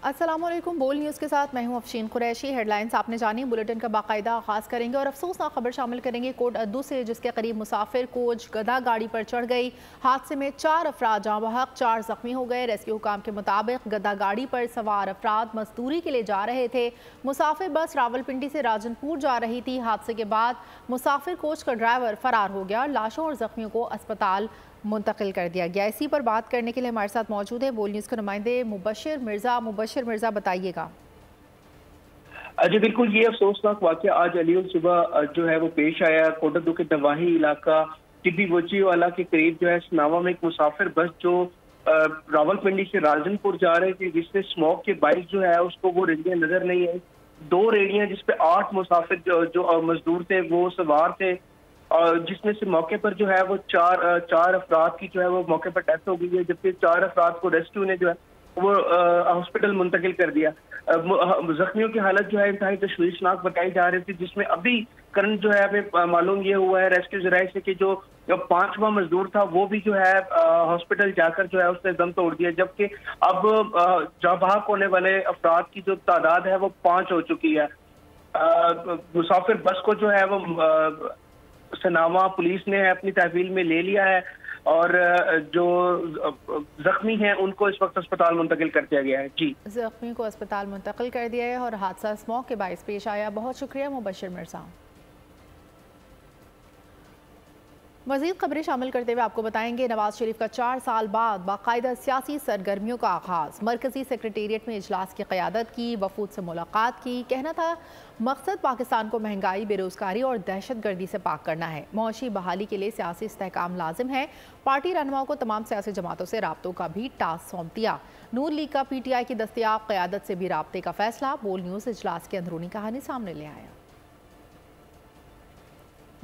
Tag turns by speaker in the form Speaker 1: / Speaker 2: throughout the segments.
Speaker 1: अस्सलामुअलैकुम। बोल न्यूज़ के साथ मैं हूं अफशीन कुरैशी। हेडलाइंस आपने जानी, बुलेटिन का बाकायदा आगाज़ करेंगे और अफसोसनाक खबर शामिल करेंगे कोट अद्दू से, जिसके करीब मुसाफिर कोच गधा गाड़ी पर चढ़ गई। हादसे में 4 अफराद जाँ बहक, 4 जख्मी हो गए। रेस्क्यू हुकाम के मुताबिक गधा गाड़ी पर सवार अफराद मजदूरी के लिए जा रहे थे। मुसाफिर बस रावलपिंडी से राजनपुर जा रही थी। हादसे के बाद मुसाफिर कोच का ड्राइवर फरार हो गया। लाशों और जख्मियों को अस्पताल मुंतकिल कर दिया गया। इसी पर बात करने के लिए हमारे साथ मौजूद है बोल न्यूज़ के नुमाइंदे मुबशिर मिर्ज़ा। मुबशिर मिर्ज़ा, बताइएगा।
Speaker 2: जी बिल्कुल, ये अफसोसनाक वाक़या आज अलीउल सुबह जो है वो पेश आया। कोटद्दू के दवाही इलाका टिब्बी बोची वाला के करीब जो है सनावा में एक मुसाफिर बस जो रावलपिंडी से राजनपुर जा रहे थे, जिससे स्मोक के बाइक जो है उसको वो रेडियां नजर नहीं आई। 2 रेडियां जिसपे 8 मुसाफिर जो मजदूर थे वो सवार थे, और जिसमें से मौके पर जो है वो चार अफराद की जो है वो मौके पर डेथ हो गई है, जबकि 4 अफराद को रेस्क्यू ने जो है वो हॉस्पिटल मुंतकिल कर दिया। जख्मियों की हालत जो है इंतहाई तशवीशनाक बताई जा रही थी, जिसमें अभी करंट जो है हमें मालूम ये हुआ है रेस्क्यू जराये से कि जो 5वां मजदूर था वो भी जो है हॉस्पिटल जाकर जो है उसने दम तोड़ दिया, जबकि अब जाबाक होने वाले अफराद की जो तादाद है वो 5 हो चुकी है। मुसाफिर बस को जो है वो सनावा पुलिस ने अपनी तहवील में ले लिया है, और जो जख्मी हैं उनको इस वक्त अस्पताल मुंतकिल कर दिया गया है। जी,
Speaker 1: जख्मी को अस्पताल मुंतकिल कर दिया है और हादसा स्मोक के बाइस पेश आया। बहुत शुक्रिया मुबशिर मिर्ज़ा। मज़ीद खबरें शामिल करते हुए आपको बताएंगे, नवाज शरीफ का 4 साल बाद बाकायदा सियासी सरगर्मियों का आगाज़। मरकजी सेक्रेटेरिएट में इजलास की क़यादत की, वफूद से मुलाकात की। कहना था मकसद पाकिस्तान को महंगाई, बेरोज़गारी और दहशत गर्दी से पाक करना है। मौशी बहाली के लिए सियासी इस्तेहकाम लाजिम है। पार्टी रहनुमाओं को तमाम सियासी जमातों से राब्तों का भी टास्क सौंप दिया। नून लीग का PTI की दस्तयाब क़यादत से भी राब्ते का फैसला। बोल न्यूज़ इजलास की अंदरूनी कहानी सामने ले आया।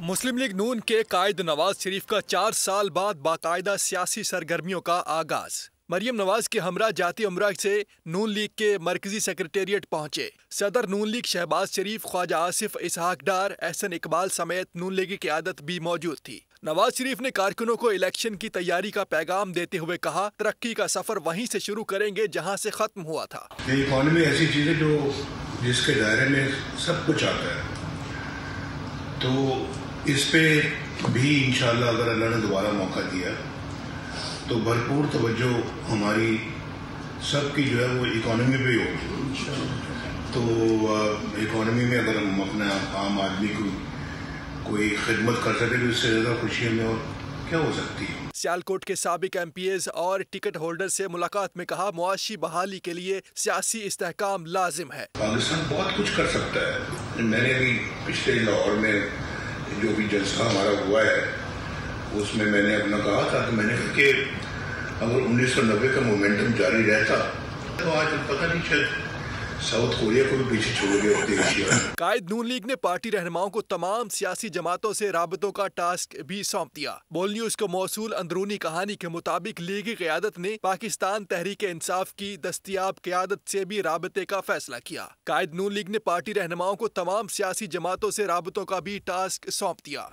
Speaker 3: मुस्लिम लीग नून के कायद नवाज शरीफ का 4 साल बाद बाकायदा सियासी सरगर्मियों का आगाज। मरियम नवाज के हमरा जाती उमरा से नून लीग के मरकजी सेक्रेटेरिएट पहुंचे। सदर नून लीग शहबाज शरीफ, ख्वाजा आसिफ, इसहाक डार, एहसन इकबाल समेत नून लीग की क़यादत भी मौजूद थी। नवाज शरीफ ने कारकुनों को इलेक्शन की तैयारी का पैगाम देते हुए कहा, तरक्की का सफर वहीं से शुरू करेंगे जहां से खत्म हुआ था।
Speaker 4: इकोनॉमी ऐसी चीज है जो जिसके दायरे में सब कुछ आता है, तो इस पे भी इंशाल्लाह अगर अल्लाह ने दोबारा मौका दिया तो भरपूर तवज्जो हमारी सबकी जो है वो इकोनॉमी पे होगी। तो इकोनॉमी में अगर हम अपने आम आदमी को कोई खिदमत कर सके तो इससे ज़्यादा खुशी हमें और क्या हो सकती है।
Speaker 3: सियालकोट के साबिक MPs और टिकट होल्डर से मुलाकात में कहा, मुआशी बहाली के लिए सियासी इस्तेहकाम लाजिम है।
Speaker 4: पाकिस्तान बहुत कुछ कर सकता है। मैंने भी पिछले लाहौर में जो भी जलसा हमारा हुआ है उसमें मैंने अपना कहा था कि मैंने कहा कि अगर 1990 का मोमेंटम जारी रहता तो आज पता नहीं शायद साउथ कोरिया को भी पीछे छोड़ गया होते एशिया।
Speaker 3: कायद नून लीग ने पार्टी रहनुमाओं को तमाम सियासी जमातों से राबतों का टास्क भी सौंप दिया। बोल न्यूज को मौसूल अंदरूनी कहानी के मुताबिक लीगी क़यादत ने पाकिस्तान तहरीक इंसाफ की दस्तयाब क़यादत से भी राबते का फैसला किया। कायद नून लीग ने पार्टी रहनुमाओं को तमाम सियासी जमातों से राबतों का भी टास्क सौंप दिया।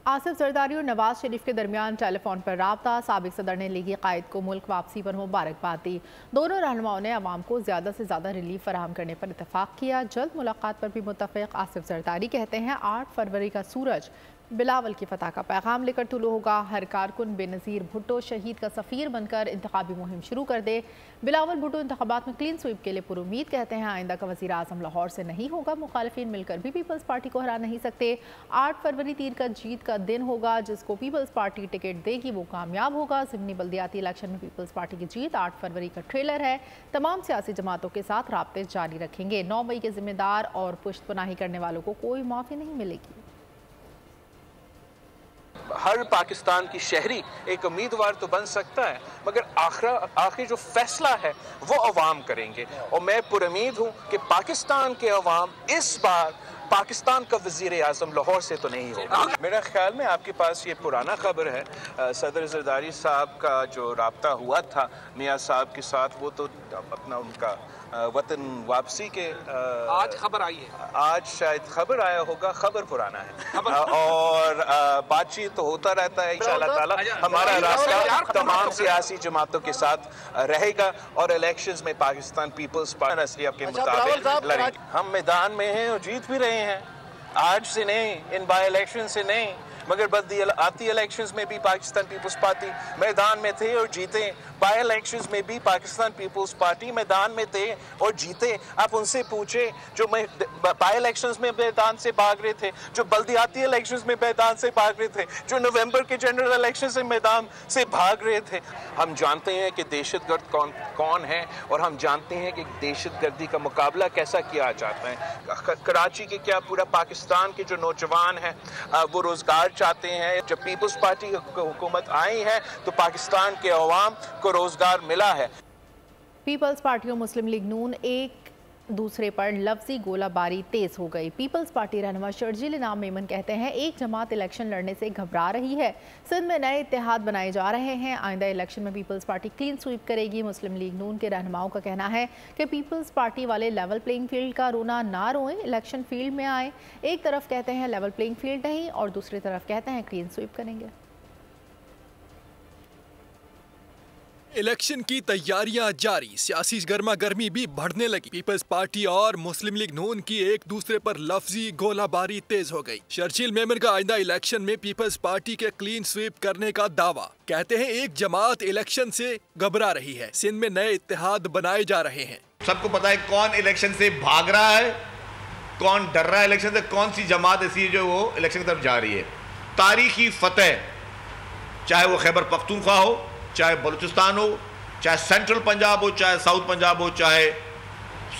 Speaker 1: आसिफ जरदारी और नवाज शरीफ के दरमियान टेलीफोन पर राब्ता। साबिक सदर ने लीगी कायद को मुल्क वापसी पर मुबारकबाद दी। दोनों रहनुमाओं ने अवाम को ज़्यादा से ज़्यादा रिलीफ फराहम करने पर इतफाक़ किया। जल्द मुलाकात पर भी मुत्तफ़िक़। आसिफ जरदारी कहते हैं 8 फरवरी का सूरज बिलावल की फतह का पैगाम लेकर तुलू होगा। हर कारकुन बेनज़ीर भुट्टो शहीद का सफ़ीर बनकर इंतखाबी मुहिम शुरू कर दे। बिलावल भुट्टो इंतखाबात में क्लीन स्वीप के लिए पुरुमीद। कहते हैं आइंदा का वज़ीर आज़म लाहौर से नहीं होगा। मुखालिफिन मिलकर भी पीपल्स पार्टी को हरा नहीं सकते। 8 फरवरी तीर का जीत का दिन होगा। जिसको पीपल्स पार्टी टिकट देगी वो कामयाब होगा। ज़िमनी बल्दियाती इलेक्शन में पीपल्स पार्टी की जीत 8 फरवरी का ट्रेलर है। तमाम सियासी जमातों के साथ राब्ते जारी रखेंगे। 9 मई के जिम्मेदार और पुश्तपनाही करने वालों को कोई माफ़ी नहीं मिलेगी।
Speaker 5: हर पाकिस्तान की शहरी एक उम्मीदवार तो बन सकता है, मगर आखिर जो फैसला है वो अवाम करेंगे। और मैं पुरुमीद हूँ कि पाकिस्तान के अवाम इस बार पाकिस्तान का वजीर आजम लाहौर से तो नहीं होगा। मेरा ख्याल में आपके पास ये पुराना खबर है, सदर जरदारी साहब का जो राब्ता हुआ था मियाँ साहब के साथ, वो तो अपना उनका वतन वापसी के
Speaker 6: आज खबर आई है,
Speaker 5: आज शायद खबर आया होगा, खबर पुराना है और बातचीत तो होता रहता है। इंशाअल्लाह ताला हमारा रास्ता तमाम सियासी जमातों के साथ रहेगा और इलेक्शंस में पाकिस्तान पीपल्स पार्टी के मुताबिक लड़ेंगे। हम मैदान में हैं और जीत भी रहे हैं, आज से नहीं, इन बाई इलेक्शन से नहीं, मगर आती इलेक्शंस में भी पाकिस्तान पीपल्स पार्टी मैदान में थे और जीते। बाई इलेक्शंस में भी पाकिस्तान पीपल्स पार्टी मैदान में थे और जीते। आप उनसे पूछे जो बाई इलेक्शंस में मैदान से भाग रहे थे, जो बल्दियाती इलेक्शंस में मैदान से भाग रहे थे, जो नवंबर के जनरल इलेक्शन से मैदान से भाग रहे थे। हम जानते हैं कि दहशतगर्द कौन है और हम जानते हैं कि दहशतगर्दी का मुकाबला कैसा किया जाता है। कराची के क्या पूरा पाकिस्तान के जो नौजवान हैं वो रोजगार चाहते हैं। जब पीपल्स पार्टी की हुकूमत आई है तो पाकिस्तान के अवाम को रोजगार मिला है।
Speaker 1: पीपल्स पार्टी और मुस्लिम लीग नून एक दूसरे पर लफ्जी गोलाबारी तेज हो गई। पीपल्स पार्टी रहनुमा शर्जील इनाम मेमन कहते हैं एक जमात इलेक्शन लड़ने से घबरा रही है, सिंध में नए इत्तेहाद बनाए जा रहे हैं, आइंदा इलेक्शन में पीपल्स पार्टी क्लीन स्वीप करेगी। मुस्लिम लीग नून के रहनुमाओं का कहना है कि पीपल्स पार्टी वाले लेवल प्लेइंग फील्ड का रोना ना रोएं, इलेक्शन फील्ड में आए। एक तरफ कहते हैं लेवल प्लेइंग फील्ड नहीं और दूसरी तरफ कहते हैं क्लीन स्वीप करेंगे।
Speaker 3: इलेक्शन की तैयारियां जारी, सियासी गर्मा गर्मी भी बढ़ने लगी। पीपल्स पार्टी और मुस्लिम लीग नून की एक दूसरे पर लफ्जी गोलाबारी तेज हो गई। शर्जील मेमन का आइंदा इलेक्शन में पीपल्स पार्टी के क्लीन स्वीप करने का दावा। कहते हैं एक जमात इलेक्शन से घबरा रही है, सिंध में नए इत्तेहाद बनाए जा रहे हैं।
Speaker 7: सबको पता है कौन इलेक्शन से भाग रहा है, कौन डर रहा है इलेक्शन से, कौन सी जमात ऐसी जो वो इलेक्शन की तरफ जा रही है। तारीखी फतेह, चाहे वो खैबर पख्तूनख्वा हो, चाहे बलूचिस्तान हो, चाहे सेंट्रल पंजाब हो, चाहे साउथ पंजाब हो, चाहे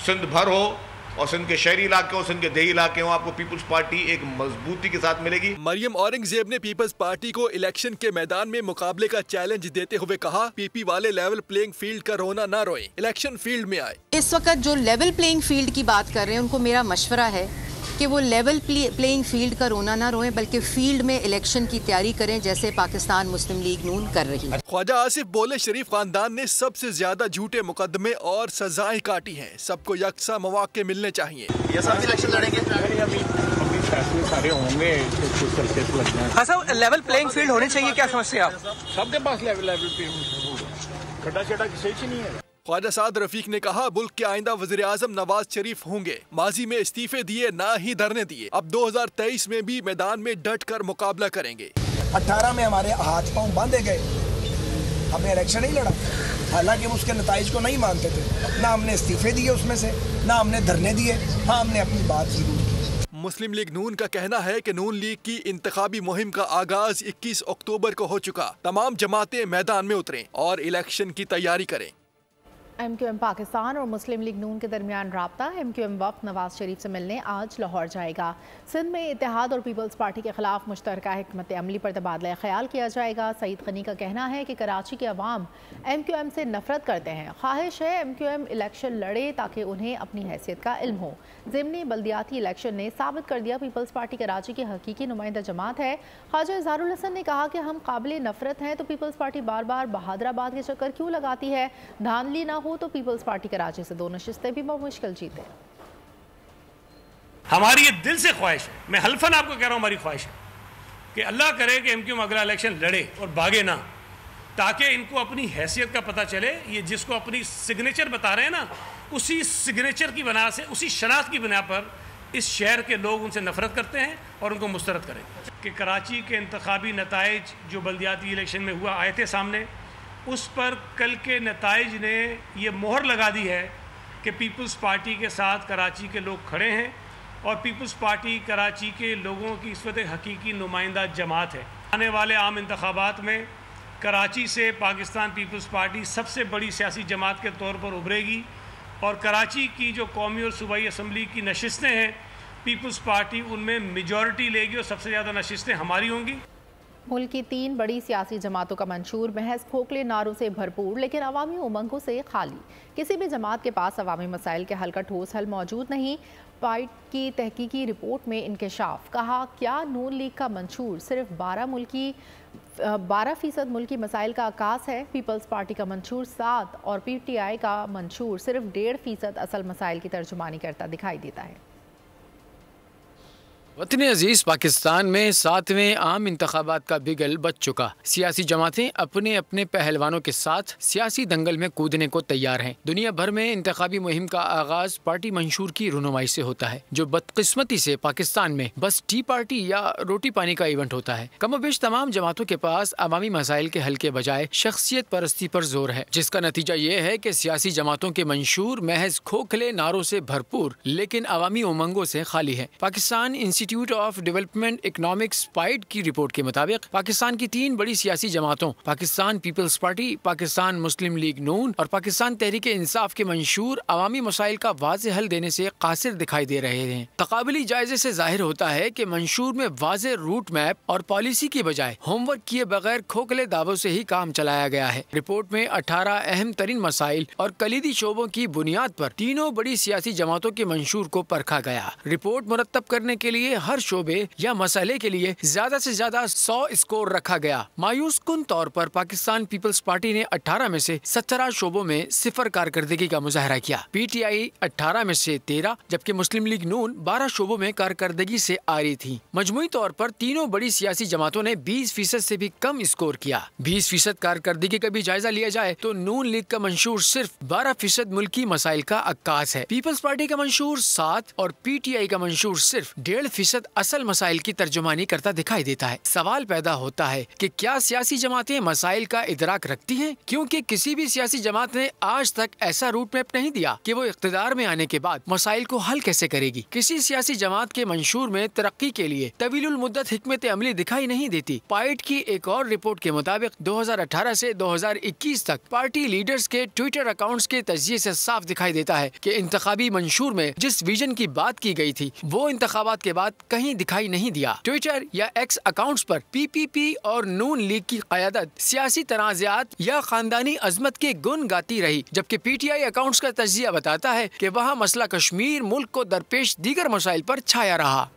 Speaker 7: सिंध भर हो और सिंध के शहरी इलाके हो, सिंध के देही इलाके हो, आपको पीपल्स पार्टी एक मजबूती के साथ मिलेगी।
Speaker 3: मरियम औरंगजेब ने पीपल्स पार्टी को इलेक्शन के मैदान में मुकाबले का चैलेंज देते हुए कहा, पीपी वाले लेवल प्लेइंग फील्ड का रोना ना रोए, इलेक्शन फील्ड में आए।
Speaker 8: इस वक्त जो लेवल प्लेइंग फील्ड की बात कर रहे हैं उनको मेरा मशवरा है कि वो लेवल प्लेइंग फील्ड का रोना ना रोएं, बल्कि फील्ड में इलेक्शन की तैयारी करें जैसे पाकिस्तान मुस्लिम लीग नून कर रही है।
Speaker 3: ख्वाजा आसिफ बोले, शरीफ खानदान ने सबसे ज्यादा झूठे मुकदमे और सजाएं काटी हैं, सबको यकसा मौके मिलने चाहिए।
Speaker 9: ये सब इलेक्शन लड़ेंगे, अभी फैसले सारे होंगे,
Speaker 6: अच्छा लेवल प्लेइंग फील्ड होनी चाहिए, क्या समझते हैं आप?
Speaker 9: सबके पास लेवल प्लेइंग, खड्डा छेड़ा किसी से नहीं है।
Speaker 3: ख्वाजा साद रफीक ने कहा, मुल्क के आइंदा वज़ीर आज़म नवाज शरीफ होंगे, माजी में इस्तीफे दिए ना ही धरने दिए, अब 2023 में भी मैदान में डट कर मुकाबला करेंगे।
Speaker 10: 18 में हमारे हाथ पांव बांधे गए, हमने इलेक्शन नहीं लड़ा, हालांकि हम उसके नताइज को नहीं मानते थे, ना हमने इस्तीफे दिए उसमें से, ना हमने धरने दिए, हाँ हमने अपनी बात जरूर की।
Speaker 3: मुस्लिम लीग नून का कहना है कि नून लीग की इंतखाबी मुहिम का आगाज 21 अक्टूबर को हो चुका, तमाम जमातें मैदान में उतरें और इलेक्शन की तैयारी करें।
Speaker 1: MQM पाकिस्तान और मुस्लिम लीग नून के दरमियान राब्ता। MQM वक्त नवाज शरीफ से मिलने आज लाहौर जाएगा। सिंध में इत्तेहाद और पीपल्स पार्टी के खिलाफ मुश्तरका हिकमत अमली पर तबादला ख्याल किया जाएगा। सईद गनी का कहना है कि कराची के अवाम MQM से नफरत करते हैं, ख्वाहिश है MQM इलेक्शन लड़े ताकि उन्हें अपनी हैसियत का इल्म हो। ज़िमनी बल्दियाती इलेक्शन ने साबित कर दिया पीपल्स पार्टी कराची की हकीकी नुमाइंदा जमात है। ख्वाजा इजहारुल हसन ने कहा कि हम काबिल नफरत हैं तो पीपल्स पार्टी बार बार बहादुराबाद के चक्कर क्यों लगाती है, धांधली ना हो तो पीपल्स पार्टी कराची से 2 नशिस्तें भी मुश्किल जीते।
Speaker 11: हमारी ये दिल से ख्वाहिश है, मैं हल्फन आपको कह रहा हूँ, हमारी ख्वाहिश है कि अल्लाह करे कि MQM अगला इलेक्शन लड़े और भागे ना, ताकि इनको अपनी हैसियत का पता चले। ये जिसको अपनी सिग्नेचर बता रहे हैं ना, उसी सिग्नेचर की बना से, उसी शनाख्त की बना पर इस शहर के लोग उनसे नफरत करते हैं और उनको मुस्तरद करें। कि कराची के इंतखाबी नताइज जो बल्दियाती इलेक्शन में हुआ आए थे सामने, उस पर कल के नताइज ने ये मोहर लगा दी है कि पीपल्स पार्टी के साथ कराची के लोग खड़े हैं और पीपल्स पार्टी कराची के लोगों की इस वक्त हकीकी नुमाइंदा जमात है। आने वाले आम इंतखाबात में कराची से पाकिस्तान पीपल्स पार्टी सबसे बड़ी सियासी जमात के तौर पर उभरेगी और कराची की जो कौमी और सूबाई असम्बली की नशिस्तें हैं, पीपल्स पार्टी उनमें मेजॉरिटी लेगी और सबसे ज़्यादा नशिस्तें हमारी होंगी।
Speaker 1: मुल्क की 3 बड़ी सियासी जमातों का मंशूर महज खोखले नारों से भरपूर लेकिन अवामी उमंगों से खाली। किसी भी जमात के पास अवामी मसाइल के हल का ठोस हल मौजूद नहीं। पाइट की तहकीकी रिपोर्ट में इंकशाफ। कहा, क्या नून लीग का मंशूर सिर्फ 12% मुल्की मसाइल का आकाश है? पीपल्स पार्टी का मंशूर 7 और PTI का मंशूर सिर्फ 1.5% असल मसाइल की तर्जुमानी करता दिखाई देता है।
Speaker 12: वतन अजीज़ पाकिस्तान में 7वें आम इंतखाबात का बिगल बज चुका। सियासी जमातें अपने अपने पहलवानों के साथ सियासी दंगल में कूदने को तैयार हैं। दुनिया भर में इंतखाबी मुहिम का आगाज पार्टी मंशूर की रुनुमाई से होता है, जो बदकिस्मती से पाकिस्तान में बस टी पार्टी या रोटी पानी का इवेंट होता है। कमोबेश तमाम जमातों के पास अवामी मसाइल के हल के बजाय शख्सियत परस्ती पर जोर है, जिसका नतीजा ये है कि सियासी जमातों के मंशूर महज खोखले नारों से भरपूर लेकिन अवामी उमंगों से खाली है। Pakistan Institute of Development Economics PIDE की रिपोर्ट के मुताबिक पाकिस्तान की 3 बड़ी सियासी जमातों पाकिस्तान पीपल्स पार्टी, पाकिस्तान मुस्लिम लीग नून और पाकिस्तान तहरीक इंसाफ के मंशूर अवामी मसाइल का वाज़े हल देने से कासिर दिखाई दे रहे हैं। तकाबली जायजे से जाहिर होता है कि मंशूर में वाज़े रूट मैप और पॉलिसी की बजाय होमवर्क किए बगैर खोखले दावों से ही काम चलाया गया है। रिपोर्ट में 18 अहम तरीन मसाइल और कलीदी शोबों की बुनियाद पर तीनों बड़ी सियासी जमातों के मंशूर को परखा गया। रिपोर्ट मुरतब करने के लिए हर शोबे या मसले के लिए ज्यादा से ज्यादा 100 स्कोर रखा गया। मायूस कुन तौर पर पाकिस्तान पीपल्स पार्टी ने 18 में से 17 शोबों में 0 कारकर्दगी का मुजाहरा किया। PTI 18 में से 13 जबकि मुस्लिम लीग नून 12 शोबों में कारकर्दगी से आ रही थी। मजमुई तौर पर तीनों बड़ी सियासी जमातों ने 20% से भी कम स्कोर किया। 20% कारकर्दगी का भी जायजा लिया जाए तो नून लीग का मंशूर सिर्फ 12% मुल्की मसाइल का अक्कास है। पीपल्स पार्टी का मंशूर 7 और PTI का मंशूर सिर्फ 1.5% असल मसाइल की तर्जुमानी करता दिखाई देता है। सवाल पैदा होता है कि क्या सियासी जमातें मसाइल का इदराक रखती हैं? क्योंकि किसी भी सियासी जमात ने आज तक ऐसा रूट मैप नहीं दिया कि वो इख्तिदार में आने के बाद मसाइल को हल कैसे करेगी। किसी सियासी जमात के मंशूर में तरक्की के लिए तवीलुल मुद्दत हिकमत अमली दिखाई नहीं देती। पाइट की एक और रिपोर्ट के मुताबिक 2018 से 2021 तक पार्टी लीडर्स के ट्विटर अकाउंट्स के तजिए से साफ दिखाई देता है कि इंतखाबी मंशूर में जिस विजन की बात की गई थी वो इंतखाबात के बाद कहीं दिखाई नहीं दिया। ट्विटर या एक्स अकाउंट्स पर PPP और नून लीग की क़यादत सियासी तनाज़ात या खानदानी अजमत के गुण गाती रही, जबकि PTI अकाउंट्स का तजिया बताता है कि वहाँ मसला कश्मीर मुल्क को दरपेश दीगर मसाइल पर छाया रहा।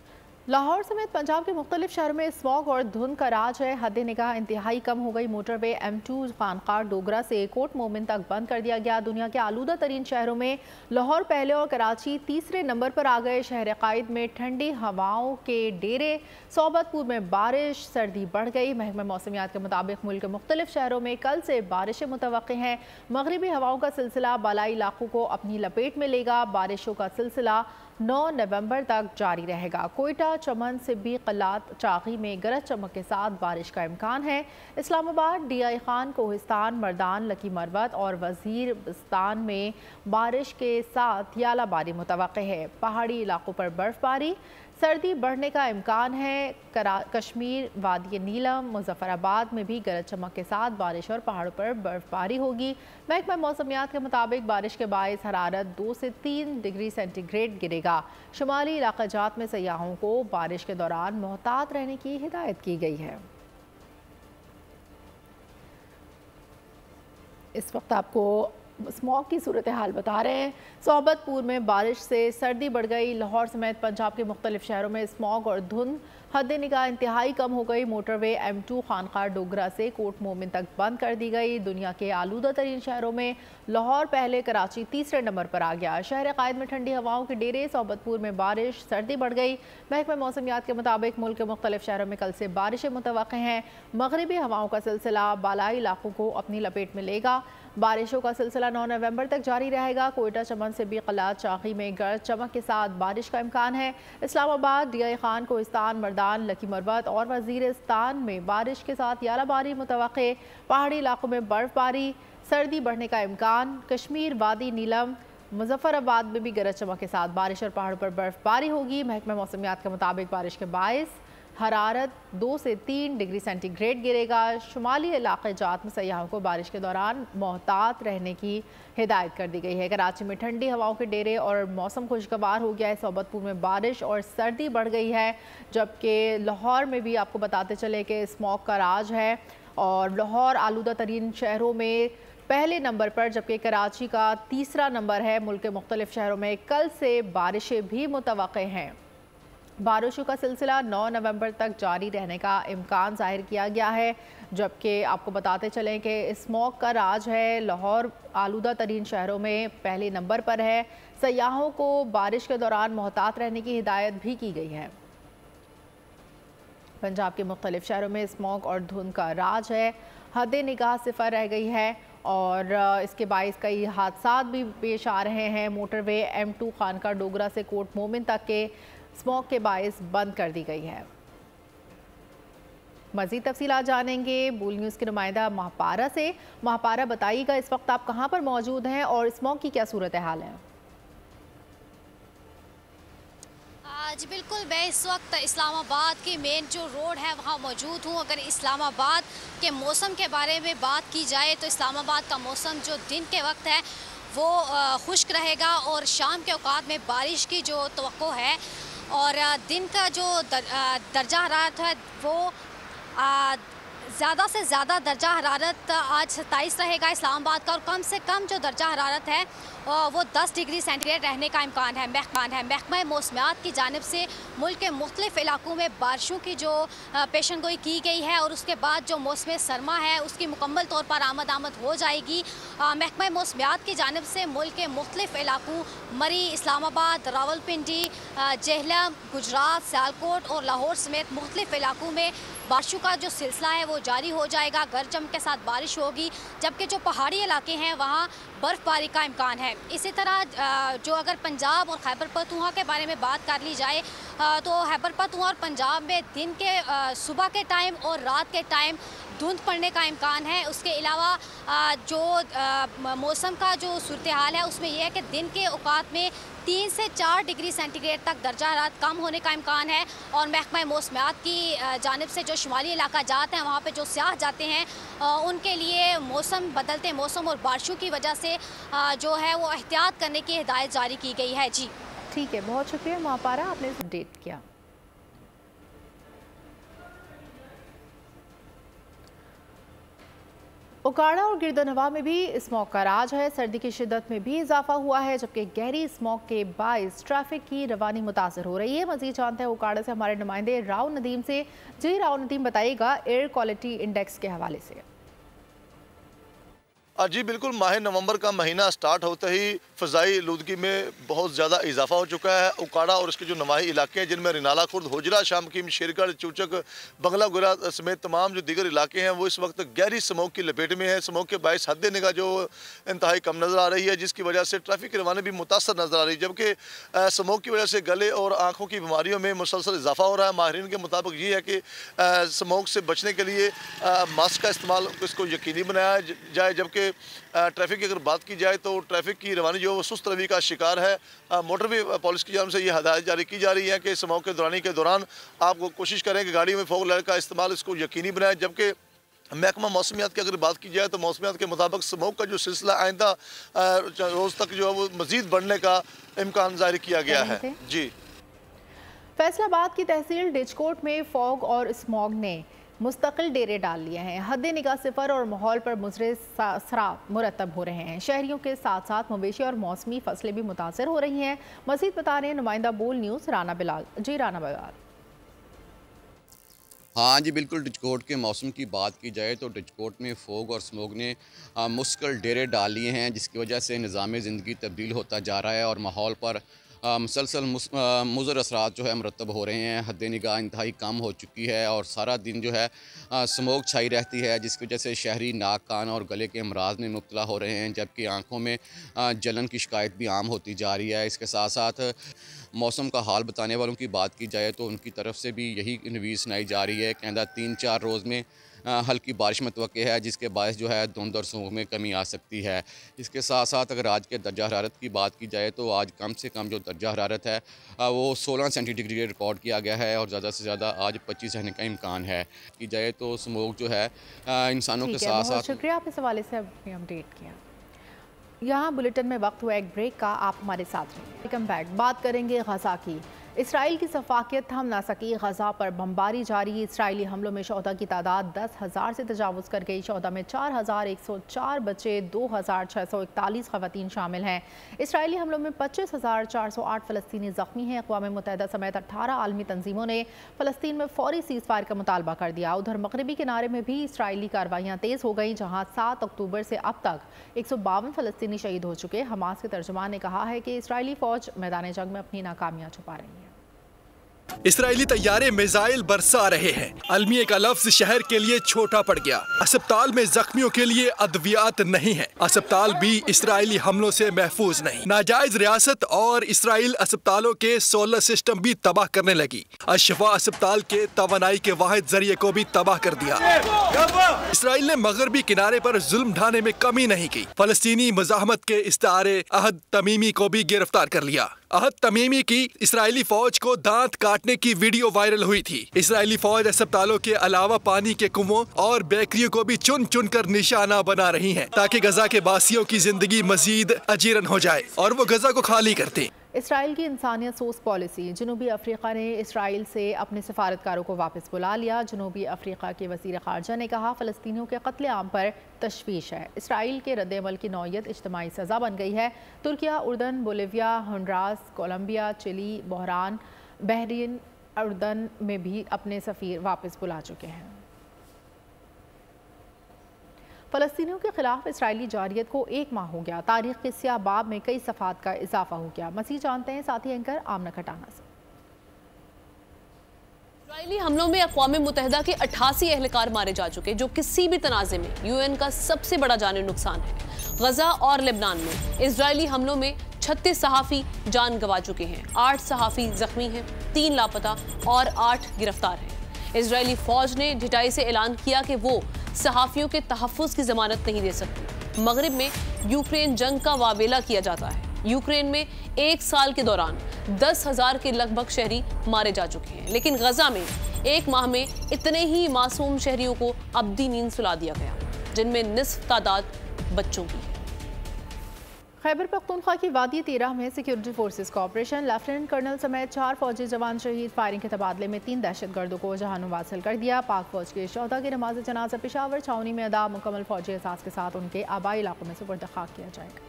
Speaker 1: लाहौर समेत पंजाब के मुख्तलिफ शहरों में स्मॉग और धुंध का राज है। हद निगाह इंतहाई कम हो गई। मोटरवे M2 खानकाह डोगरा से कोट मोमिन तक बंद कर दिया गया। दुनिया के आलूदा तरीन शहरों में लाहौर पहले और कराची तीसरे नंबर पर आ गए। शहर कायद में ठंडी हवाओं के डेरे, सोबतपुर में बारिश, सर्दी बढ़ गई। महकमा मौसमियात के मुताबिक मुल्क के मुख्तलिफ शहरों में कल से बारिशें मुतवक्की हैं। मगरिबी हवाओं का सिलसिला बालाई इलाकों को अपनी लपेट में लेगा। बारिशों का सिलसिला 9 नवंबर तक जारी रहेगा। कोयटा, चमन, सिब्बी, कलात, चागी में गरज चमक के साथ बारिश का इम्कान है। इस्लामाबाद, DI खान, कोहिस्तान, मर्दान, लकी मरवत और वजीरिस्तान में बारिश के साथ यालाबारी मुतवक्की है। पहाड़ी इलाकों पर बर्फबारी, सर्दी बढ़ने का इम्कान है। कश्मीर, वादी नीलम, मुजफ्फराबाद में भी गरज चमक के साथ बारिश और पहाड़ों पर बर्फबारी होगी। महकमा मौसमियात के मुताबिक बारिश के बायस हरारत 2 से 3 डिग्री सेंटीग्रेड गिरेगा। शुमाली इलाका जात में सयाहों को बारिश के दौरान मोहतात रहने की हिदायत की गई है। इस वक्त आपको स्मॉग की सूरत हाल बता रहे हैं। सोबतपुर में बारिश से सर्दी बढ़ गई। लाहौर समेत पंजाब के मुख्तलिफ शहरों में स्मॉग और धुंध हद निगाह इंतहाई कम हो गई। मोटरवे M2 खानकाह डोगरा से कोट मोमिन तक बंद कर दी गई। दुनिया के आलूदा तरीन शहरों में लाहौर पहले, कराची तीसरे नंबर पर आ गया। शहर कायद में ठंडी हवाओं के डेरे, सोबतपुर में बारिश, सर्दी बढ़ गई। महकमा मौसमियात के मुताबिक मुल्क के मुख्तलिफ शहरों में कल से बारिशें मुतवक्की हैं। मगरिबी हवाओं का सिलसिला बालाई इलाकों को अपनी लपेट में लेगा। बारिशों का सिलसिला 9 नवंबर तक जारी रहेगा। कोयटा, चमन, सिब्बी, कलात, चागी में गरज चमक के साथ बारिश का इम्कान है। इस्लामाबाद, DI खान, कोहिस्तान, मर्दान, लकी मरवत और वजीरिस्तान में बारिश के साथ यालाबारी मुतवक्की। पहाड़ी इलाकों में बर्फबारी, सर्दी बढ़ने का इम्कान। कश्मीर, वादी नीलम, मुजफ्फराबाद में भी गरज चमक के साथ बारिश और पहाड़ों पर बर्फबारी होगी। महकमा मौसमियात के मुताबिक बारिश के बायस हरारत 2 से 3 डिग्री सेंटीग्रेड गिरेगा। शुमाली इलाके जात में सयाहों को बारिश के दौरान मोहतात रहने की हिदायत कर दी गई है। कराची में ठंडी हवाओं के डेरे और मौसम खुशगवार हो गया है। सोबतपुर में बारिश और सर्दी बढ़ गई है, जबकि लाहौर में भी आपको बताते चले कि स्मॉग का राज है और लाहौर आलूदा तरीन शहरों में पहले नंबर पर, जबकि कराची का तीसरा नंबर है। मुल्क के मुख्तलिफ शहरों में कल से बारिशें भी मुतवक्के हैं। बारिशों का सिलसिला 9 नवंबर तक जारी रहने का इम्कान जाहिर किया गया है, जबकि आपको बताते चलें कि स्मॉग का राज है। लाहौर आलूदा तरीन शहरों में पहले नंबर पर है। सयाहों को बारिश के दौरान मोहतात रहने की हिदायत भी की गई है। पंजाब के मुख्तलिफ शहरों में स्मॉग और धुंध का राज है। हद निगाह सिफर रह गई है और इसके बाइस कई हादसात भी पेश आ रहे हैं। मोटरवे M2 खानका डोगरा से कोट मोमिन तक के स्मॉग के बाइस बंद कर दी गई है। मज़ीद तफसीलात जानेंगे बूल न्यूज़ के नुमाइंदा महापारा से। महापारा, बताइएगा इस वक्त आप कहां पर मौजूद हैं और स्मॉग की क्या सूरत हाल है?
Speaker 13: जी बिल्कुल, मैं इस वक्त इस्लामाबाद की मेन जो रोड है वहाँ मौजूद हूँ। अगर इस्लामाबाद के मौसम के बारे में बात की जाए तो इस्लामाबाद का मौसम जो दिन के वक्त है वो खुश्क रहेगा और शाम के औकात में बारिश की जो तवक्को है, और दिन का जो दर्जा हरारत है वो ज़्यादा से ज़्यादा दर्जा हरारत आज 27 रहेगा इस्लामाबाद का, और कम से कम जो दर्जा हरारत है वो 10 डिग्री सेंटीग्रेड रहने का इम्कान है। महकमा मौसमियात की जानिब से मुल्क के मुख्तलिफ इलाकों में बारिशों की जो पेशन गोई की गई है और उसके बाद जो मौसम सरमा है उसकी मुकम्मल तौर पर आमद हो जाएगी। महकमा मौसमियात की जानिब से मुल्क के मुख्तलिफ इलाकों मरी, इस्लामाबाद, रावलपिंडी, जेहलम, गुजरात, सियालकोट और लाहौर समेत मुख्तलिफ इलाकों में बारिशों का जो सिलसिला है वो जारी हो जाएगा। गरज चमक के साथ बारिश होगी, जबकि जो पहाड़ी इलाके हैं वहाँ बर्फ़बारी का इम्कान है। इसी तरह जो अगर पंजाब और खैबर पख्तूनख्वा के बारे में बात कर ली जाए तो खैबर पख्तूनख्वा और पंजाब में दिन के सुबह के टाइम और रात के टाइम धुंध पड़ने का इम्कान है। उसके अलावा जो मौसम का जो सूरत हाल है उसमें यह है कि दिन के औकात में 3 से 4 डिग्री सेंटीग्रेड तक दर्जा हरारत कम होने का इम्कान है। और महकमा मौसमियात की जानिब से जो शुमाली इलाका जाते हैं वहाँ पे जो सयाह जाते हैं उनके लिए मौसम बदलते मौसम और बारिशों की वजह से जो है वो एहतियात करने की हिदायत जारी की गई है। जी
Speaker 1: ठीक है, बहुत शुक्रिया महापारा, आपने अपडेट किया। उकाड़ा और गिरदनवा में भी स्मॉग का राज है। सर्दी की शिद्दत में भी इजाफा हुआ है, जबकि गहरी स्मॉग के बाइस ट्रैफिक की रवानी मुतासर हो रही है। मजीद जानते हैं उकाड़ा से हमारे नुमाइंदे राव नदीम से। जी राव नदीम, बताइएगा एयर क्वालिटी इंडेक्स के हवाले से।
Speaker 14: जी बिल्कुल, माह नवंबर का महीना स्टार्ट होते ही फ़ज़ाई आलूदगी में बहुत ज़्यादा इजाफा हो चुका है। उकाड़ा और उसके जो नवाही इलाके हैं जिनमें रिनाला खुर्द, होजरा, शामकीम, शेरगढ़, चूचक, बंगला गुरा समेत तमाम जो दीगर इलाके हैं वो इस वक्त गहरी स्मोक की लपेट में है। स्मोक के बायस हद निगाह जो इंतहाई कम नज़र आ रही है, जिसकी वजह से ट्रैफिक की रवानी भी मुतासर नज़र आ रही है, जबकि स्मोक की वजह से गले और आँखों की बीमारियों में मुसलसल इजाफा हो रहा है। माहिरीन के मुताबिक ये है कि स्मोक से बचने के लिए मास्क का इस्तेमाल इसको यकीनी बनाया जाए, जबकि ट्रैफिक की अगर बात की जाए तो ट्रैफिक की रवानी जो सुस्त रवि का शिकार है। मोटरवे पुलिस की जानिब से ये हदायत जारी की जा रही है कि स्मोक के दौरान आप कोशिश करें कि गाड़ियों में फॉग लाइट का इस्तेमाल इसको यकीनी बनाएं। जबकि महकमा मौसमियात की अगर बात की जाए तो मौसमियात के मुताबिक स्मोक का जो सिलसिला आइंदा रोज़ तक जो है वो मज़ीद बढ़ने का इम्कान जारी किया गया है। जी,
Speaker 1: फैसलाबाद की तहसील डिचकोट में फॉग और स्मॉग ने मुस्तकिल डेरे डाल लिए हैं। हद निगाह सिफर और माहौल पर मुजरे सराब मुरतब हो रहे हैं। शहरियों के साथ साथ मवेशी और मौसमी फसलें भी मुतासर हो रही हैं। मज़ीद बता रहे हैं नुमाइंदा बोल न्यूज़ राना बिलाल। जी राना बिलाल।
Speaker 15: हाँ जी बिल्कुल, डिचकोट के मौसम की बात की जाए तो डिचकोट में फोग और स्मोग ने मुश्किल डेरे डाल लिए हैं, जिसकी वजह से निज़ाम ज़िंदगी तब्दील होता जा रहा है और माहौल पर मुसलसल मुज़र असरात जो है मरतब हो रहे हैं। हद निगाह इंतहाई कम हो चुकी है और सारा दिन जो है स्मोक छाई रहती है, जिसकी वजह से शहरी नाक, कान और गले के अमराज में मुब्तला हो रहे हैं, जबकि आँखों में जलन की शिकायत भी आम होती जा रही है। इसके साथ साथ मौसम का हाल बताने वालों की बात की जाए तो उनकी तरफ से भी यही नवीस सुनाई जा रही है कि आइंदा 3-4 रोज़ में हल्की बारिश मुतवक्के है, जिसके बायस जो है धुंध और स्मोग में कमी आ सकती है। इसके साथ साथ अगर आज के दर्जा हरारत की बात की जाए तो आज कम से कम जो दर्जा हरारत है वो 16 सेंटीग्रेड रिकॉर्ड किया गया है और ज़्यादा से ज़्यादा आज 25 रहने का इम्कान है। की जाए तो स्मोग जो है इंसानों के साथ साथ।
Speaker 1: शुक्रिया, आप इस हवाले से अपडेट किया। यहाँ बुलेटिन में वक्त हुआ एक ब्रेक का, आप हमारे साथ रहें। Welcome back. बात करेंगे गजा की। इसराइल की सफाकियत थम ना सकी, गजा पर बमबारी जारी। इसराइली हमलों में शोहदा की तादाद 10,000 से तजावुज़ कर गई। शोहदा में 4,104 बच्चे, 2,641 ख़वातीन शामिल हैं। इसराइली हमलों में 25,408 फ़लस्तीनी ज़ख्मी हैं। अक़वाम मुत्तहिदा समेत 18 आलमी तंजीमों ने फ़लस्तीन में फ़ौरी सीज़ फायर का मुतालबा कर दिया। उधर मगरबी किनारे में भी इसराइली कार्रवाइयाँ तेज़ हो गई, जहाँ 7 अक्टूबर से अब तक 152 फ़लस्तीनी शहीद हो चुके। हमास के तर्जुमान ने कहा है कि इसराइली फ़ौज मैदान जंग में अपनी नाकामियाँ छुपा रही है।
Speaker 3: इसराइली तैयारे मिसाइल बरसा रहे हैं। अलमिया का लफ्ज शहर के लिए छोटा पड़ गया। अस्पताल में जख्मियों के लिए अद्वियात नहीं है। अस्पताल भी इसराइली हमलों से महफूज नहीं। नाजायज रियासत और इसराइल अस्पतालों के सोलर सिस्टम भी तबाह करने लगी। अशफा अस्पताल के तवानाई के वाहिद जरिए को भी तबाह कर दिया। इसराइल ने मगरबी किनारे पर जुल्म ढाने में कमी नहीं की। फलस्तीनी मज़ाहमत के इस्तारे अहद तमीमी को भी गिरफ्तार कर लिया। अहद तमीमी की इसराइली फौज को दांत काटने की वीडियो वायरल हुई थी। इसराइली फौज अस्पतालों के अलावा पानी के कुओं और बेकरियों को भी चुन चुन कर निशाना बना रही है, ताकि गजा के बासियों की जिंदगी मजीद अजीरन हो जाए और वो गजा को खाली करते।
Speaker 1: इसराइल की इंसानियत सोच पॉलिसी। जनूबी अफ्रीका ने इसराइल से अपने सफारतकारों को वापस बुला लिया। जनूबी अफ्रीका के वज़ीर ख़ारजा ने कहा, फ़लस्तीनियों के कत्लेआम पर तशवीश है। इसराइल के रद्द-ए-अमल की नौयत इज्तिमाई सज़ा बन गई है। तुर्किया, उर्दन, बोलिविया, होंडुरास, कोलंबिया, चिली, बहरान, बहरीन, उर्दन में भी अपने सफ़ीर वापस बुला चुके हैं। फ़लस्तीनियों के खिलाफ इसराइली जारियत को 1 माह हो गया। तारीख के स्याह बाब में कई सफ़ात का इजाफा हो गया। मज़ीद जानते हैं साथी एंकर आमना खटाना से।
Speaker 16: इसराइली हमलों में अक़वाम मुत्तहिदा के 88 एहलकार मारे जा चुके, जो किसी भी तनाज़े में UN का सबसे बड़ा जानी नुकसान है। गजा और लेबनान में इसराइली हमलों में 36 सहाफ़ी जान गंवा चुके हैं, 8 सहाफ़ी जख्मी हैं, 3 लापता और 8 गिरफ्तार हैं। इसराइली फ़ौज ने ढिठाई से ऐलान किया कि वो सहाफ़ियों के तहफ़्फ़ुज़ की ज़मानत नहीं दे सकती। मगरिब में यूक्रेन जंग का वावेला किया जाता है। यूक्रेन में 1 साल के दौरान 10,000 के लगभग शहरी मारे जा चुके हैं, लेकिन गजा में 1 माह में इतने ही मासूम शहरियों को अब्दी नींद सुला दिया गया, जिनमें निस्फ तादाद बच्चों की है।
Speaker 1: खैबर पख्तूनख्वा की वादी 13 में सिक्योरिटी फोर्सेस का ऑपरेशन। लेफ्टिनेंट कर्नल समेत 4 फौजी जवान शहीद। फायरिंग के तबादले में 3 दहशतगर्दों को जहानुम हासिल कर दिया। पाक फौज के शोहदा की नमाज जनाजा पेशावर छावनी में अदा। मुकम्मल फौजी एहसास के साथ उनके आबाई इलाकों में सुपुर्द खाक किया जाएगा।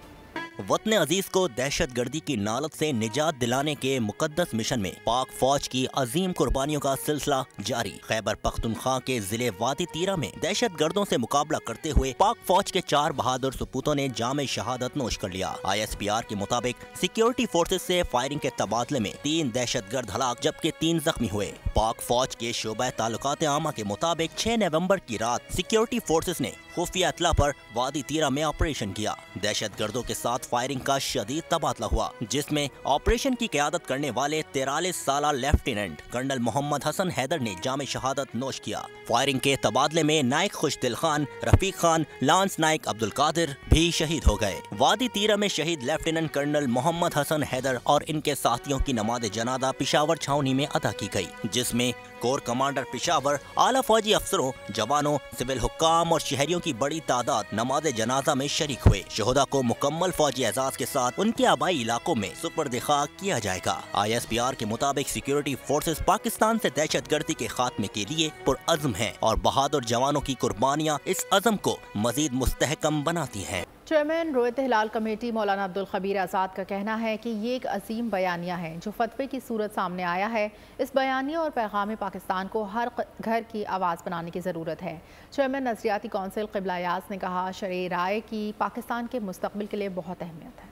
Speaker 17: वतन अजीज को दहशतगर्दी की नालत से निजात दिलाने के मुकद्दस मिशन में पाक फौज की अजीम कुर्बानियों का सिलसिला जारी। खैबर पख्तूनख्वा के जिले वादी तीरा में दहशतगर्दों से मुकाबला करते हुए पाक फौज के 4 बहादुर सपूतों ने जाम शहादत नोश कर लिया। ISPR के मुताबिक सिक्योरिटी फोर्सेज से फायरिंग के तबादले में 3 दहशतगर्द हलाक जबकि 3 जख्मी हुए। पाक फौज के शोबा ताल्लुकात आमा के मुताबिक 6 नवंबर की रात सिक्योरिटी फोर्सेज ने खुफिया इत्तला पर वादी तीरा में ऑपरेशन किया। दहशतगर्दों के साथ फायरिंग का शदीद तबादला हुआ, जिसमें ऑपरेशन की क़यादत करने वाले 43 साला लेफ्टिनेंट कर्नल मोहम्मद हसन हैदर ने जाम शहादत नोश किया। फायरिंग के तबादले में नायक खुशदिल खान, रफीक खान, लांस नायक अब्दुल कादिर भी शहीद हो गए। वादी तीरा में शहीद लेफ्टिनेंट कर्नल मोहम्मद हसन हैदर और इनके साथियों की नमाज जनाजा पिशावर छावनी में अदा की गई, जिसमें कोर कमांडर पिशावर, आला फौजी अफसरों, जवानों, सिविल हुक्काम और शहरियों की बड़ी तादाद नमाज जनाजा में शरीक हुए। शोहदा को मुकम्मल फौजी एजाज के साथ उनके आबाई इलाकों में सुपुर्द खाक किया जाएगा। ISPR के मुताबिक सिक्योरिटी फोर्सेस पाकिस्तान से दहशतगर्दी के खात्मे के लिए पुरअज़्म हैं और बहादुर जवानों की कुर्बानियाँ इस अज़्म को मजीद मुस्तहकम बनाती हैं।
Speaker 1: चेयरमैन रोयत हिलाल कमेटी मौलाना अब्दुल खबीर आज़ाद का कहना है कि ये एक अजीम बयानिया है जो फतवे की सूरत सामने आया है। इस बयानिया और पैगाम पाकिस्तान को हर घर की आवाज़ बनाने की ज़रूरत है। चेयरमैन नज़रियाती कौंसिल क़िबला यास ने कहा, शरई राय की पाकिस्तान के मुस्तक़बिल के लिए बहुत अहमियत है।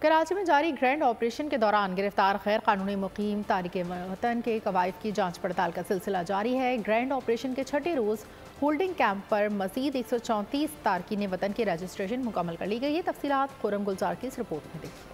Speaker 1: कराची में जारी ग्रैंड ऑपरेशन के दौरान गिरफ्तार गैर कानूनी मुकीम तारिक वतन के कवायद की जांच पड़ताल का सिलसिला जारी है। ग्रैंड ऑपरेशन के 6ठे रोज़ होल्डिंग कैंप पर मज़ीद 134 तारकीन वतन की रजिस्ट्रेशन मुकम्मल कर ली गई है। तफसीलात खुरम गुलजार की इस रिपोर्ट में देखिए।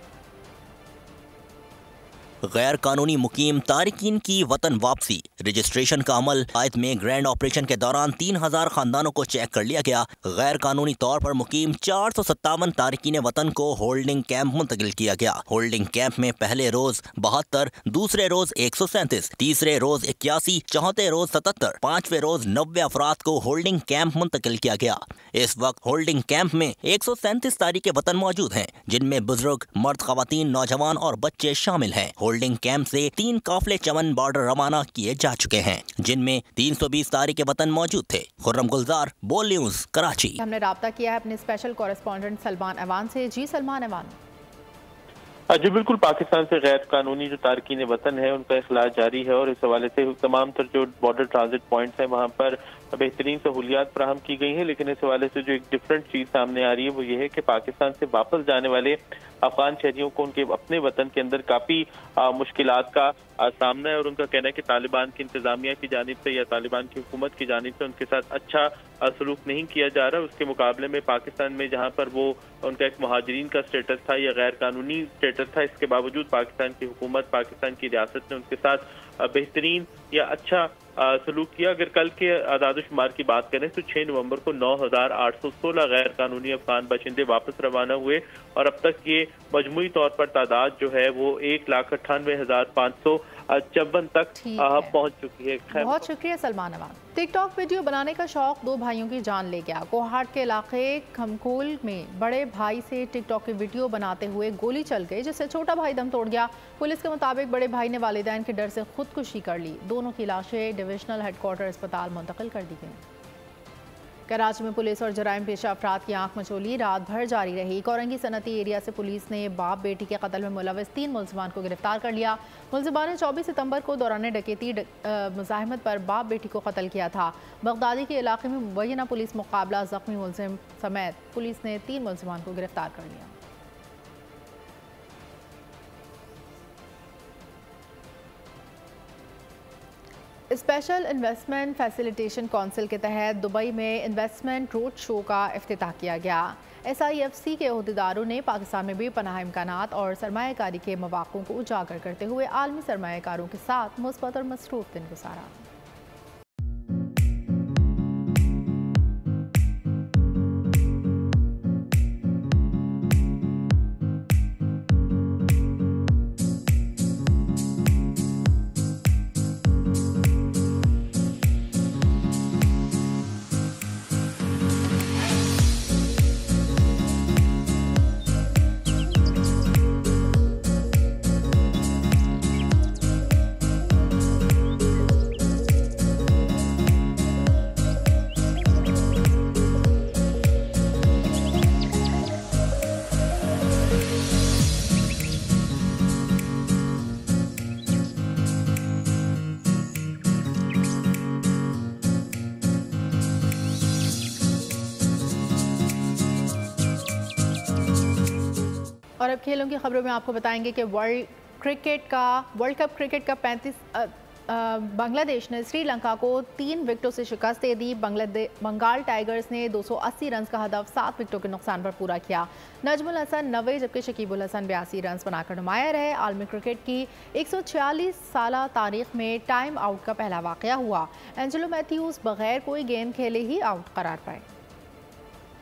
Speaker 17: गैर कानूनी मुकीम तारिकीन की वतन वापसी। रजिस्ट्रेशन का अमल आयत में ग्रैंड ऑपरेशन के दौरान 3000 खानदानों को चेक कर लिया गया। गैर कानूनी तौर पर मुकीम 457 तारिकीन वतन को होल्डिंग कैंप मुंतकिल किया गया। होल्डिंग कैंप में पहले रोज 72, दूसरे रोज 137, तीसरे रोज 81, चौथे रोज 77, पांचवें रोज 90 अफराद को होल्डिंग कैंप मुंतकिल किया गया। इस वक्त होल्डिंग कैंप में 137 तारिके वतन मौजूद हैं, जिनमें बुजुर्ग, मर्द, खवातीन, नौजवान और बच्चे शामिल हैं। होल्डिंग कैंप से 3 काफिले चमन बॉर्डर रवाना किए जा चुके हैं, जिनमें 320 तारिके वतन मौजूद थे। खुर्रम गुलजार, बोल न्यूज, कराची।
Speaker 1: हमने राब्ता किया है अपने स्पेशल कॉरेस्पॉन्डेंट सलमान अवान से। जी सलमान अवान।
Speaker 18: जी बिल्कुल, पाकिस्तान से गैर कानूनी जो तारकीन वतन है उनका इखलास जारी है और इस हवाले से तमाम तर जो बॉर्डर ट्रांजिट पॉइंट्स हैं वहाँ पर बेहतरीन सहूलियात फराहम की गई हैं। लेकिन इस हवाले से जो एक डिफरेंट चीज़ सामने आ रही है वो ये है कि पाकिस्तान से वापस जाने वाले अफगान शहरियों को उनके अपने वतन के अंदर काफ़ी मुश्किलात का सामना है और उनका कहना है कि तालिबान की इंतजामिया की जानिब से या तालिबान की हुकूमत की जानिब से उनके साथ अच्छा सलूक नहीं किया जा रहा। उसके मुकाबले में पाकिस्तान में जहाँ पर वो उनका एक मुहाजिरीन का स्टेटस था या गैर कानूनी स्टेटस था, इसके बावजूद पाकिस्तान की हुकूमत, पाकिस्तान की रियासत ने उनके साथ बेहतरीन या अच्छा सलूक किया। अगर कल के आदादोशुमार की बात करें तो 6 नवंबर को 9816 गैर कानूनी अफगान बाशिंदे वापस रवाना हुए और अब तक ये मजमूई तौर पर तादाद जो है वो 1,98,554 तक पहुंच चुकी है।
Speaker 1: बहुत शुक्रिया सलमान अवान। टिकटॉक वीडियो बनाने का शौक 2 भाइयों की जान ले गया। कोहाट के इलाके खमकोल में बड़े भाई से टिकटॉक की वीडियो बनाते हुए गोली चल गई, जिससे छोटा भाई दम तोड़ गया। पुलिस के मुताबिक बड़े भाई ने वालिदैन के डर से खुदकुशी कर ली। दोनों की लाशें डिविजनल हेडक्वार्टर अस्पताल मुंतकिल कर दी गई। कराची में पुलिस और जराइम पेशा अफराद की आंख मचोली रात भर जारी रही। कोरंगी सनती एरिया से पुलिस ने बाप बेटी के कत्ल में मुलविस 3 मुलजिमान को गिरफ्तार कर लिया। मुलजिमान ने 24 सितंबर को दौरान डकैती मुजाहिमत पर बाप बेटी को कत्ल किया था। बगदादी के इलाके में मुबैना पुलिस मुकाबला, जख्मी मुलजिम समेत पुलिस ने 3 मुलजिमान को गिरफ्तार कर लिया। स्पेशल इन्वेस्टमेंट फैसिलिटेशन काउंसिल के तहत दुबई में इन्वेस्टमेंट रोड शो का इफ्तिताह किया गया। SIFC के अहदेदारों ने पाकिस्तान में बेपनाह इम्कानात और सरमायाकारी के मौक़ों को उजागर करते हुए आलमी सरमायाकारों के साथ मुस्बत और मसरूफ दिन गुजारा। और अब खेलों की खबरों में आपको बताएंगे कि वर्ल्ड कप क्रिकेट का 35 बांग्लादेश ने श्रीलंका को 3 विकेटों से शिकस्त दे दी। बंगाल टाइगर्स ने 280 रन का हदफ 7 विकेटों के नुकसान पर पूरा किया। नजमुल हसन 90 जबकि शकीबुल हसन 82 रन बनाकर नुमाया रहे। आलमी क्रिकेट की 146 साला तारीख में टाइम आउट का पहला वाकया हुआ। एंजेलो मैथ्यूज बगैर कोई गेंद खेले ही आउट करार पाए।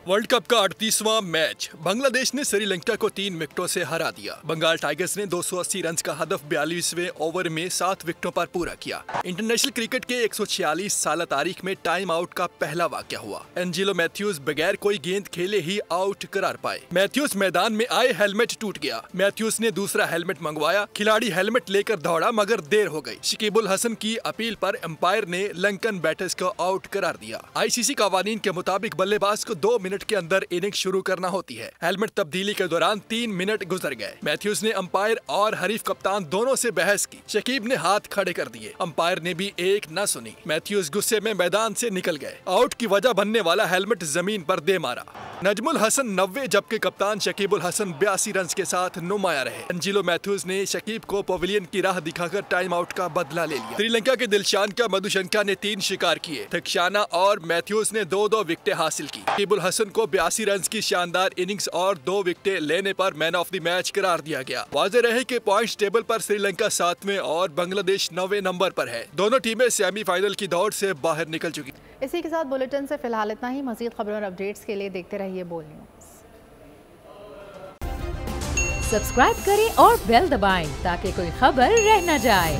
Speaker 3: वर्ल्ड कप का 38वां मैच बांग्लादेश ने श्रीलंका को 3 विकेटों से हरा दिया। बंगाल टाइगर्स ने 280 रन का हदफ 42वें ओवर में 7 विकेटों पर पूरा किया। इंटरनेशनल क्रिकेट के 146 साल तारीख में टाइम आउट का पहला वाकया हुआ। एंजेलो मैथ्यूज बगैर कोई गेंद खेले ही आउट करार पाए। मैथ्यूज मैदान में आए, हेलमेट टूट गया। मैथ्यूज ने दूसरा हेलमेट मंगवाया। खिलाड़ी हेलमेट लेकर दौड़ा मगर देर हो गई। शकीबुल हसन की अपील पर अंपायर ने लंकन बैटर्स को आउट करार दिया। ICC कवानीन के मुताबिक बल्लेबाज को 2 मिनट के अंदर इनिंग शुरू करना होती है। हेलमेट तब्दीली के दौरान 3 मिनट गुजर गए। मैथ्यूज ने अंपायर और हरीफ कप्तान दोनों से बहस की। शकीब ने हाथ खड़े कर दिए। अंपायर ने भी एक न सुनी। मैथ्यूज गुस्से में मैदान से निकल गए। आउट की वजह बनने वाला हेलमेट जमीन पर दे मारा। नजमुल हसन 90 जबकि कप्तान शकीबुल हसन 82 रन के साथ नुमाया रहे। एंजेलो मैथ्यूज ने शकीब को पवेलियन की राह दिखाकर टाइम आउट का बदला ले लिया। श्रीलंका के दिलशान का मधुशंका ने 3 शिकार किए। थिक्शाना और मैथ्यूज ने 2-2 विकेटें हासिल की। शकीबुल हसन लॉसन को 82 रन की शानदार इनिंग्स और 2 विकेटें लेने पर मैन ऑफ द मैच करार दिया गया। वाज़ेह रहे कि पॉइंट्स टेबल पर श्रीलंका 7वें और बांग्लादेश 9वें नंबर पर है। दोनों टीमें सेमीफाइनल की दौड़ से बाहर निकल चुकी।
Speaker 1: इसी के साथ बुलेटिन से फिलहाल इतना ही। मजीद खबरों और अपडेट्स के लिए देखते रहिए बोल न्यूज़।
Speaker 19: सब्सक्राइब करें और बेल दबाएं ताकि कोई खबर रह न जाए।